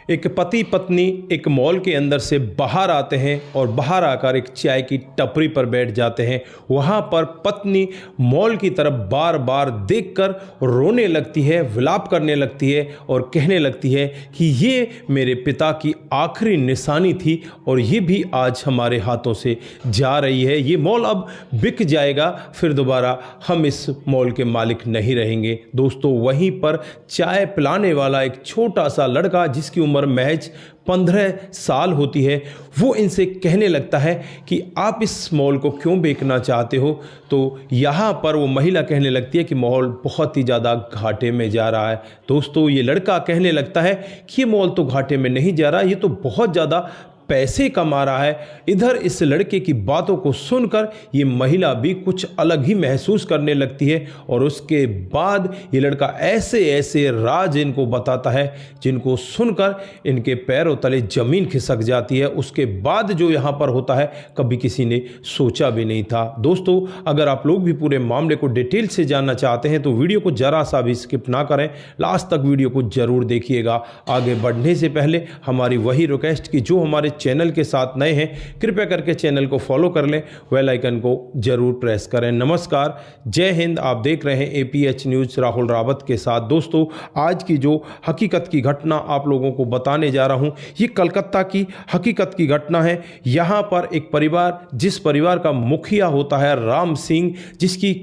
एक पति पत्नी एक मॉल के अंदर से बाहर आते हैं और बाहर आकर एक चाय की टपरी पर बैठ जाते हैं। वहाँ पर पत्नी मॉल की तरफ बार बार देखकर रोने लगती है, विलाप करने लगती है और कहने लगती है कि ये मेरे पिता की आखिरी निशानी थी और ये भी आज हमारे हाथों से जा रही है। ये मॉल अब बिक जाएगा, फिर दोबारा हम इस मॉल के मालिक नहीं रहेंगे। दोस्तों, वहीं पर चाय पिलाने वाला एक छोटा सा लड़का जिसकी उम्र महज 15 साल होती है, वो इनसे कहने लगता है कि आप इस मॉल को क्यों बेचना चाहते हो। तो यहाँ पर वो महिला कहने लगती है कि मॉल बहुत ही ज़्यादा घाटे में जा रहा है। दोस्तों, ये लड़का कहने लगता है कि ये मॉल तो घाटे में नहीं जा रहा, ये तो बहुत ज़्यादा पैसे कमा रहा है। इधर इस लड़के की बातों को सुनकर ये महिला भी कुछ अलग ही महसूस करने लगती है और उसके बाद ये लड़का ऐसे ऐसे राज इनको बताता है जिनको सुनकर इनके पैरों तले ज़मीन खिसक जाती है। उसके बाद जो यहाँ पर होता है कभी किसी ने सोचा भी नहीं था। दोस्तों, अगर आप लोग भी पूरे मामले को डिटेल से जानना चाहते हैं तो वीडियो को ज़रा सा भी स्किप ना करें, लास्ट तक वीडियो को ज़रूर देखिएगा। आगे बढ़ने से पहले हमारी वही रिक्वेस्ट कि जो हमारे चैनल के साथ नए हैं कृपया करके चैनल को फॉलो कर लें, बेल आइकन को जरूर प्रेस करें। नमस्कार, जय हिंद। आप देख रहे हैं APH न्यूज़ राहुल रावत के साथ। दोस्तों, आज की जो हकीकत की घटना आप लोगों को बताने जा रहा हूं, ये कलकत्ता की हकीकत की घटना है। यहाँ पर एक परिवार, जिस परिवार का मुखिया होता है राम सिंह, जिसकी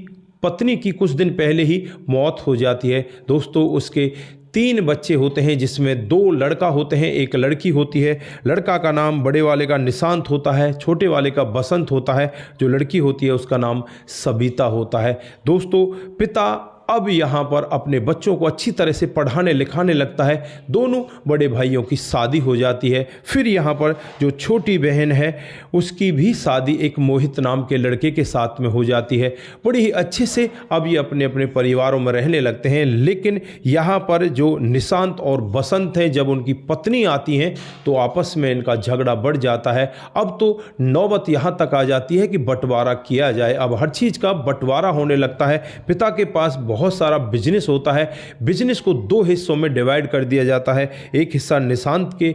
पत्नी की कुछ दिन पहले ही मौत हो जाती है। दोस्तों, उसके 3 बच्चे होते हैं जिसमें 2 लड़का होते हैं, 1 लड़की होती है। लड़का का नाम बड़े वाले का निशांत होता है, छोटे वाले का बसंत होता है, जो लड़की होती है उसका नाम सबिता होता है। दोस्तों, पिता अब यहाँ पर अपने बच्चों को अच्छी तरह से पढ़ाने लिखाने लगता है। दोनों बड़े भाइयों की शादी हो जाती है। फिर यहाँ पर जो छोटी बहन है उसकी भी शादी एक मोहित नाम के लड़के के साथ में हो जाती है। बड़ी ही अच्छे से अब ये अपने अपने परिवारों में रहने लगते हैं। लेकिन यहाँ पर जो निशांत और बसंत हैं, जब उनकी पत्नी आती हैं तो आपस में इनका झगड़ा बढ़ जाता है। अब तो नौबत यहाँ तक आ जाती है कि बंटवारा किया जाए। अब हर चीज़ का बंटवारा होने लगता है। पिता के पास बहुत सारा बिजनेस होता है। बिजनेस को 2 हिस्सों में डिवाइड कर दिया जाता है। एक हिस्सा निशांत के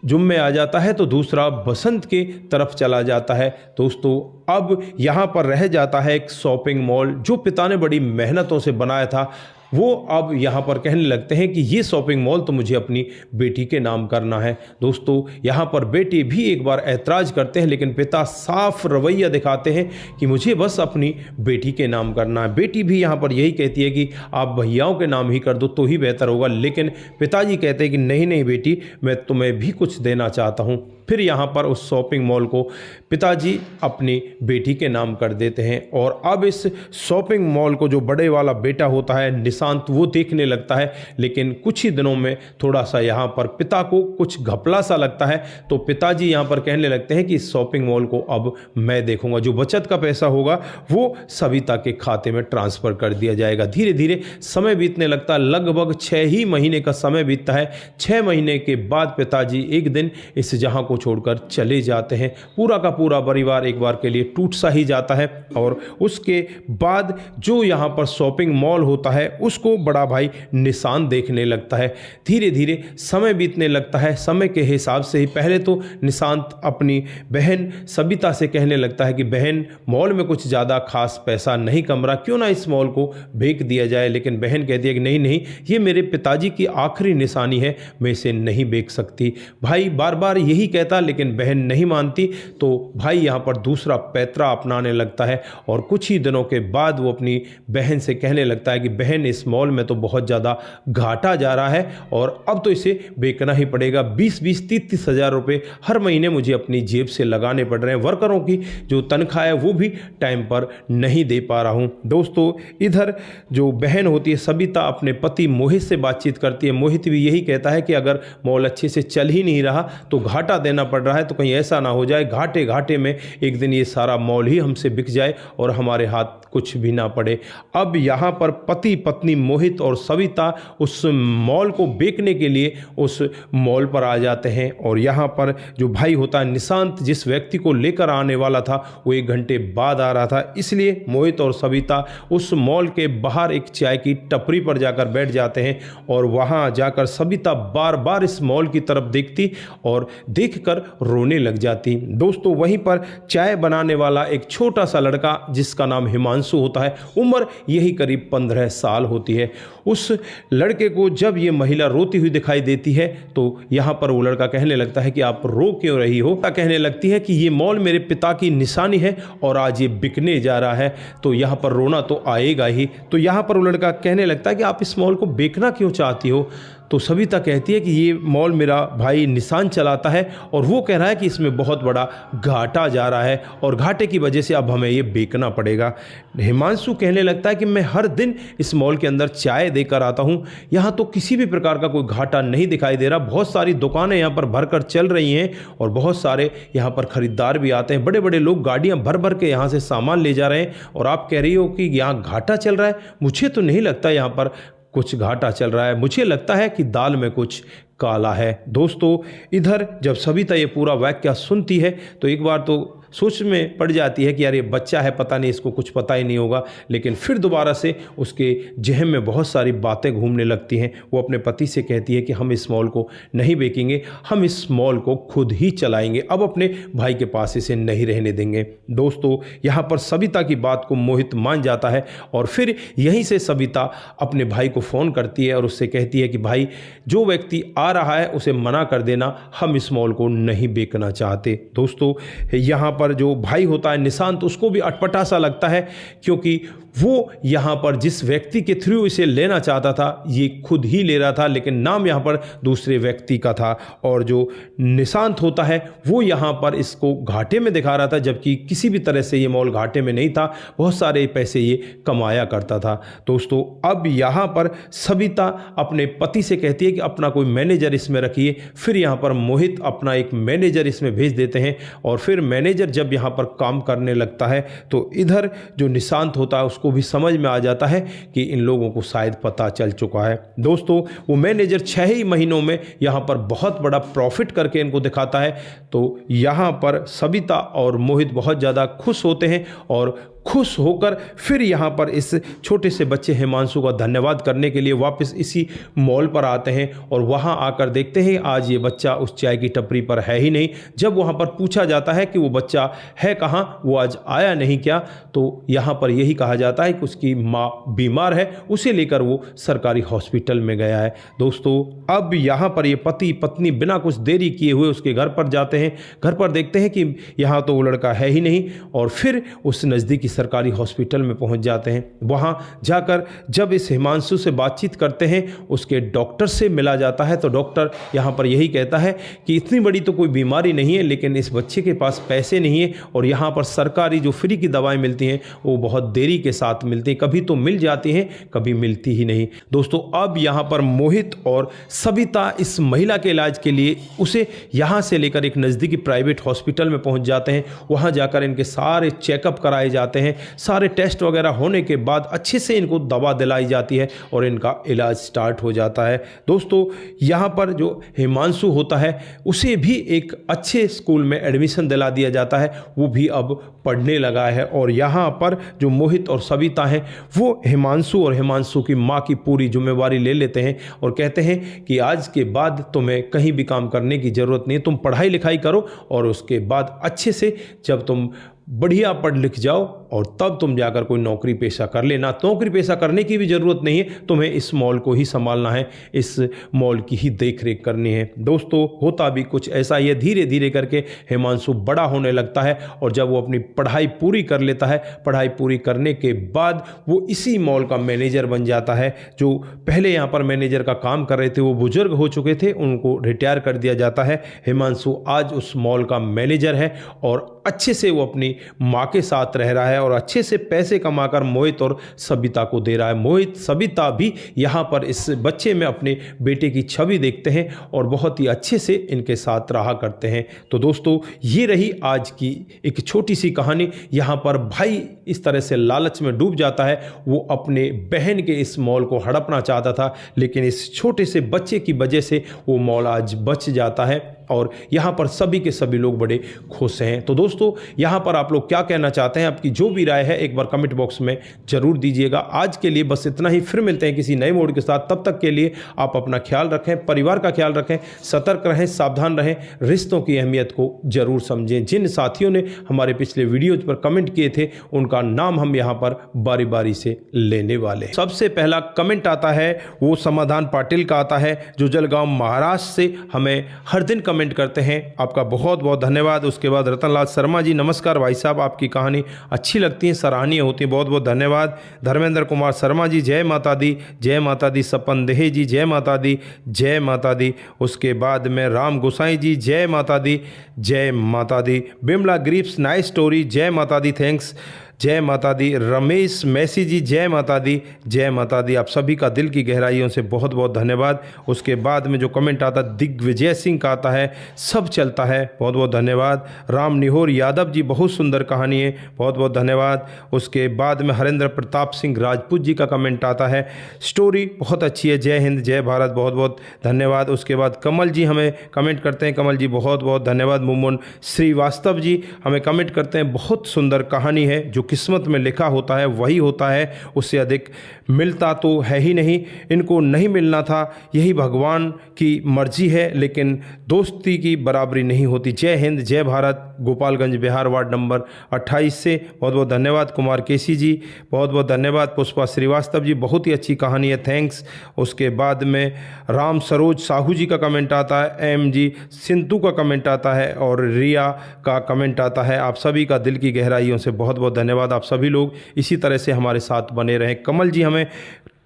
जुम्मे आ जाता है तो दूसरा बसंत के तरफ चला जाता है। दोस्तों, अब यहाँ पर रह जाता है एक शॉपिंग मॉल जो पिता ने बड़ी मेहनतों से बनाया था। वो अब यहाँ पर कहने लगते हैं कि ये शॉपिंग मॉल तो मुझे अपनी बेटी के नाम करना है। दोस्तों, यहाँ पर बेटे भी एक बार ऐतराज़ करते हैं, लेकिन पिता साफ रवैया दिखाते हैं कि मुझे बस अपनी बेटी के नाम करना है। बेटी भी यहाँ पर यही कहती है कि आप भैयाओं के नाम ही कर दो तो ही बेहतर होगा, लेकिन पिताजी कहते हैं कि नहीं नहीं बेटी, मैं तुम्हें भी कुछ देना चाहता हूँ। फिर यहाँ पर उस शॉपिंग मॉल को पिताजी अपनी बेटी के नाम कर देते हैं और अब इस शॉपिंग मॉल को जो बड़े वाला बेटा होता है निशांत, वो देखने लगता है। लेकिन कुछ ही दिनों में थोड़ा सा यहाँ पर पिता को कुछ घपला सा लगता है, तो पिताजी यहाँ पर कहने लगते हैं कि इस शॉपिंग मॉल को अब मैं देखूंगा, जो बचत का पैसा होगा वो सविता के खाते में ट्रांसफ़र कर दिया जाएगा। धीरे धीरे समय बीतने लगता है, लगभग 6 ही महीने का समय बीतता है। 6 महीने के बाद पिताजी एक दिन इस जहाँ को छोड़कर चले जाते हैं। पूरा का पूरा परिवार एक बार के लिए टूट सा ही जाता है और उसके बाद जो यहाँ पर शॉपिंग मॉल होता है उसको बड़ा भाई निशांत देखने लगता है। धीरे धीरे समय बीतने लगता है। समय के हिसाब से ही पहले तो निशांत अपनी बहन सबिता से कहने लगता है कि बहन, मॉल में कुछ ज़्यादा खास पैसा नहीं कम रहा, क्यों ना इस मॉल को बेच दिया जाए। लेकिन बहन कहती है कि नहीं नहीं, ये मेरे पिताजी की आखिरी निशानी है, मैं इसे नहीं बेच सकती। भाई बार बार यही कहता, लेकिन बहन नहीं मानती, तो भाई यहाँ पर दूसरा पैतरा अपनाने लगता है और कुछ ही दिनों के बाद वो अपनी बहन से कहने लगता है कि बहन, इस मॉल में तो बहुत ज़्यादा घाटा जा रहा है और अब तो इसे बेचना ही पड़ेगा। 20-20, 30-30 हज़ार रुपये हर महीने मुझे अपनी जेब से लगाने पड़ रहे हैं। वर्करों की जो तनख्वाह है वो भी टाइम पर नहीं दे पा रहा हूँ। दोस्तों, इधर जो बहन होती है सबिता अपने पति मोहित से बातचीत करती है। मोहित भी यही कहता है कि अगर मॉल अच्छे से चल ही नहीं रहा तो घाटा देना लेना पड़ रहा है, तो कहीं ऐसा ना हो जाए घाटे घाटे में एक दिन ये सारा मॉल ही हमसे बिक जाए और हमारे हाथ कुछ भी ना पड़े। अब यहाँ पर पति पत्नी मोहित और सविता उस मॉल को बेचने के लिए उस मॉल पर आ जाते हैं और यहाँ पर जो भाई होता है निशांत, जिस व्यक्ति को लेकर आने वाला था, वो 1 घंटे बाद आ रहा था। इसलिए मोहित और सविता उस मॉल के बाहर एक चाय की टपरी पर जाकर बैठ जाते हैं और वहाँ जाकर सविता बार बार इस मॉल की तरफ देखती और देखकर रोने लग जाती। दोस्तों, वहीं पर चाय बनाने वाला एक छोटा सा लड़का जिसका नाम हिमांशु होता है, उम्र यही करीब 15 साल होती है। उस लड़के को जब ये महिला रोती हुई दिखाई देती है तो यहाँ पर वो लड़का कहने लगता है कि आप रो क्यों रही हो। कहने लगती है कि ये मॉल मेरे पिता की निशानी है और आज ये बिकने जा रहा है, तो यहाँ पर रोना तो आएगा ही। तो यहाँ पर वो लड़का कहने लगता है कि आप इस मॉल को बेचना क्यों चाहती हो। तो सविता कहती है कि ये मॉल मेरा भाई निशान चलाता है और वो कह रहा है कि इसमें बहुत बड़ा घाटा जा रहा है और घाटे की वजह से अब हमें ये बेचना पड़ेगा। हिमांशु कहने लगता है कि मैं हर दिन इस मॉल के अंदर चाय देकर आता हूँ, यहाँ तो किसी भी प्रकार का कोई घाटा नहीं दिखाई दे रहा। बहुत सारी दुकानें यहाँ पर भरकर चल रही हैं और बहुत सारे यहाँ पर खरीदार भी आते हैं। बड़े बड़े लोग गाड़ियाँ भर भर के यहाँ से सामान ले जा रहे हैं और आप कह रही हो कि यहाँ घाटा चल रहा है। मुझे तो नहीं लगता यहाँ पर कुछ घाटा चल रहा है, मुझे लगता है कि दाल में कुछ काला है। दोस्तों, इधर जब सविता ये पूरा वाक्य सुनती है तो एक बार तो सोच में पड़ जाती है कि यार ये बच्चा है, पता नहीं इसको कुछ पता ही नहीं होगा। लेकिन फिर दोबारा से उसके जहन में बहुत सारी बातें घूमने लगती हैं। वो अपने पति से कहती है कि हम इस मॉल को नहीं बेचेंगे, हम इस मॉल को खुद ही चलाएंगे, अब अपने भाई के पास इसे नहीं रहने देंगे। दोस्तों, यहाँ पर सविता की बात को मोहित मान जाता है और फिर यहीं से सविता अपने भाई को फ़ोन करती है और उससे कहती है कि भाई, जो व्यक्ति आ रहा है उसे मना कर देना, हम इस मॉल को नहीं बेचना चाहते। दोस्तों, यहाँ पर जो भाई होता है निशांत, उसको भी अटपटा सा लगता है क्योंकि वो यहाँ पर जिस व्यक्ति के थ्रू इसे लेना चाहता था ये खुद ही ले रहा था, लेकिन नाम यहाँ पर दूसरे व्यक्ति का था और जो निशांत होता है वो यहाँ पर इसको घाटे में दिखा रहा था, जबकि किसी भी तरह से ये मॉल घाटे में नहीं था, बहुत सारे पैसे ये कमाया करता था। दोस्तों, अब यहाँ पर सविता अपने पति से कहती है कि अपना कोई मैनेजर इसमें रखिए। फिर यहाँ पर मोहित अपना एक मैनेजर इसमें भेज देते हैं और फिर मैनेजर जब यहाँ पर काम करने लगता है तो इधर जो निशांत होता है उसको भी समझ में आ जाता है कि इन लोगों को शायद पता चल चुका है। दोस्तों, वो मैनेजर 6 ही महीनों में यहाँ पर बहुत बड़ा प्रॉफिट करके इनको दिखाता है। तो यहाँ पर सविता और मोहित बहुत ज़्यादा खुश होते हैं और खुश होकर फिर यहाँ पर इस छोटे से बच्चे हिमांशु का धन्यवाद करने के लिए वापस इसी मॉल पर आते हैं और वहाँ आकर देखते हैं आज ये बच्चा उस चाय की टपरी पर है ही नहीं। जब वहाँ पर पूछा जाता है कि वो बच्चा है कहाँ, वो आज आया नहीं क्या, तो यहाँ पर यही कहा जाता है कि उसकी माँ बीमार है, उसे लेकर वो सरकारी हॉस्पिटल में गया है। दोस्तों, अब यहाँ पर ये पति पत्नी बिना कुछ देरी किए हुए उसके घर पर जाते हैं। घर पर देखते हैं कि यहाँ तो वो लड़का है ही नहीं और फिर उस नज़दीकी सरकारी हॉस्पिटल में पहुंच जाते हैं। वहां जाकर जब इस हिमांशु से बातचीत करते हैं, उसके डॉक्टर से मिला जाता है तो डॉक्टर यहां पर यही कहता है कि इतनी बड़ी तो कोई बीमारी नहीं है, लेकिन इस बच्चे के पास पैसे नहीं है और यहां पर सरकारी जो फ्री की दवाएं मिलती हैं वो बहुत देरी के साथ मिलती हैं, कभी तो मिल जाती हैं, कभी मिलती ही नहीं। दोस्तों, अब यहां पर मोहित और सविता इस महिला के इलाज के लिए उसे यहां से लेकर एक नज़दीकी प्राइवेट हॉस्पिटल में पहुंच जाते हैं। वहां जाकर इनके सारे चेकअप कराए जाते हैं, सारे टेस्ट वगैरह होने के बाद अच्छे से इनको दवा दिलाई जाती है और इनका इलाज स्टार्ट हो जाता है। दोस्तों, यहाँ पर जो हिमांशु होता है उसे भी एक अच्छे स्कूल में एडमिशन दिला दिया जाता है, वो भी अब पढ़ने लगा है और यहाँ पर जो मोहित और सविता हैं वो हिमांशु और हिमांशु की माँ की पूरी जिम्मेवारी ले लेते हैं और कहते हैं कि आज के बाद तुम्हें कहीं भी काम करने की ज़रूरत नहीं है, तुम पढ़ाई लिखाई करो और उसके बाद अच्छे से जब तुम बढ़िया पढ़ लिख जाओ और तब तुम जाकर कोई नौकरी पेशा कर लेना। नौकरी पेशा करने की भी ज़रूरत नहीं है, तुम्हें इस मॉल को ही संभालना है, इस मॉल की ही देख रेख करनी है। दोस्तों, होता भी कुछ ऐसा ही है, धीरे धीरे करके हिमांशु बड़ा होने लगता है और जब वो अपनी पढ़ाई पूरी कर लेता है, पढ़ाई पूरी करने के बाद वो इसी मॉल का मैनेजर बन जाता है। जो पहले यहाँ पर मैनेजर का काम कर रहे थे वो बुजुर्ग हो चुके थे, उनको रिटायर कर दिया जाता है। हिमांशु आज उस मॉल का मैनेजर है और अच्छे से वो अपनी माँ के साथ रह रहा है और अच्छे से पैसे कमाकर मोहित और सबिता को दे रहा है। मोहित सबिता भी यहाँ पर इस बच्चे में अपने बेटे की छवि देखते हैं और बहुत ही अच्छे से इनके साथ रहा करते हैं। तो दोस्तों, ये रही आज की एक छोटी सी कहानी। यहाँ पर भाई इस तरह से लालच में डूब जाता है, वो अपने बहन के इस मॉल को हड़पना चाहता था, लेकिन इस छोटे से बच्चे की वजह से वो मॉल आज बच जाता है और यहाँ पर सभी के सभी लोग बड़े खुश हैं। तो दोस्तों, यहाँ पर आप लोग क्या कहना चाहते हैं, आपकी जो भी राय है एक बार कमेंट बॉक्स में जरूर दीजिएगा। आज के लिए बस इतना ही, फिर मिलते हैं किसी नए मोड के साथ। तब तक के लिए आप अपना ख्याल रखें, परिवार का ख्याल रखें, सतर्क रहें, सावधान रहें, रिश्तों की अहमियत को जरूर समझें। जिन साथियों ने हमारे पिछले वीडियोज पर कमेंट किए थे उनका नाम हम यहाँ पर बारी बारी से लेने वाले। सबसे पहला कमेंट आता है वो समाधान पाटिल का आता है, जो जलगांव महाराष्ट्र से हमें हर दिन कमेंट करते हैं। आपका बहुत बहुत धन्यवाद। उसके बाद रतनलाल शर्मा जी, नमस्कार भाई साहब, आपकी कहानी अच्छी लगती है, सराहनीय होती है, बहुत बहुत धन्यवाद। धर्मेंद्र कुमार शर्मा जी, जय माता दी, जय माता दी। सपन देहे जी, जय माता दी, जय माता दी। उसके बाद में राम गोसाई जी, जय माता दी, जय माता दी। बिमला ग्रिप्स, नाइस स्टोरी, जय माता दी, थैंक्स, जय माता दी। रमेश मैसी जी, जय माता दी, जय माता दी। आप सभी का दिल की गहराइयों से बहुत बहुत धन्यवाद। उसके बाद में जो कमेंट आता दिग्विजय सिंह का आता है, सब चलता है, बहुत बहुत धन्यवाद। राम निहोर यादव जी, बहुत सुंदर कहानी है, बहुत बहुत धन्यवाद। उसके बाद में हरेंद्र प्रताप सिंह राजपूत जी का कमेंट आता है, स्टोरी बहुत अच्छी है, जय हिंद जय भारत, बहुत बहुत धन्यवाद। उसके बाद कमल जी हमें कमेंट करते हैं, कमल जी बहुत बहुत धन्यवाद। मुमन श्रीवास्तव जी हमें कमेंट करते हैं, बहुत सुंदर कहानी है, जो किस्मत में लिखा होता है वही होता है, उससे अधिक मिलता तो है ही नहीं, इनको नहीं मिलना था, यही भगवान की मर्जी है, लेकिन दोस्ती की बराबरी नहीं होती। जय हिंद जय भारत। गोपालगंज बिहार, वार्ड नंबर 28 से बहुत बहुत धन्यवाद। कुमार केसी जी, बहुत बहुत धन्यवाद। पुष्पा श्रीवास्तव जी, बहुत ही अच्छी कहानी है, थैंक्स। उसके बाद में राम सरोज साहू जी का कमेंट आता है, एम जी सिंधु का कमेंट आता है और रिया का कमेंट आता है। आप सभी का दिल की गहराइयों से बहुत बहुत धन्यवाद। आप सभी लोग इसी तरह से हमारे साथ बने रहें। कमल जी हमें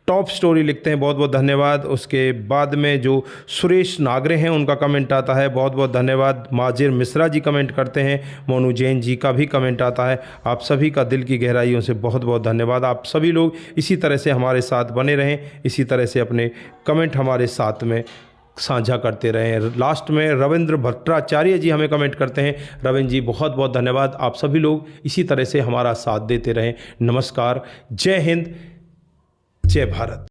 टॉप स्टोरी लिखते हैं, बहुत बहुत धन्यवाद। उसके बाद में जो सुरेश नागरे हैं उनका कमेंट आता है, बहुत बहुत धन्यवाद। माजिर मिश्रा जी कमेंट करते हैं, मोनू जैन जी का भी कमेंट आता है। आप सभी का दिल की गहराइयों से बहुत बहुत धन्यवाद। आप सभी लोग इसी तरह से हमारे साथ बने रहें, इसी तरह से अपने कमेंट हमारे साथ में साझा करते रहें। लास्ट में रविंद्र भट्टाचार्य जी हमें कमेंट करते हैं, रविंद्र जी बहुत बहुत धन्यवाद। आप सभी लोग इसी तरह से हमारा साथ देते रहें। नमस्कार, जय हिंद जय भारत।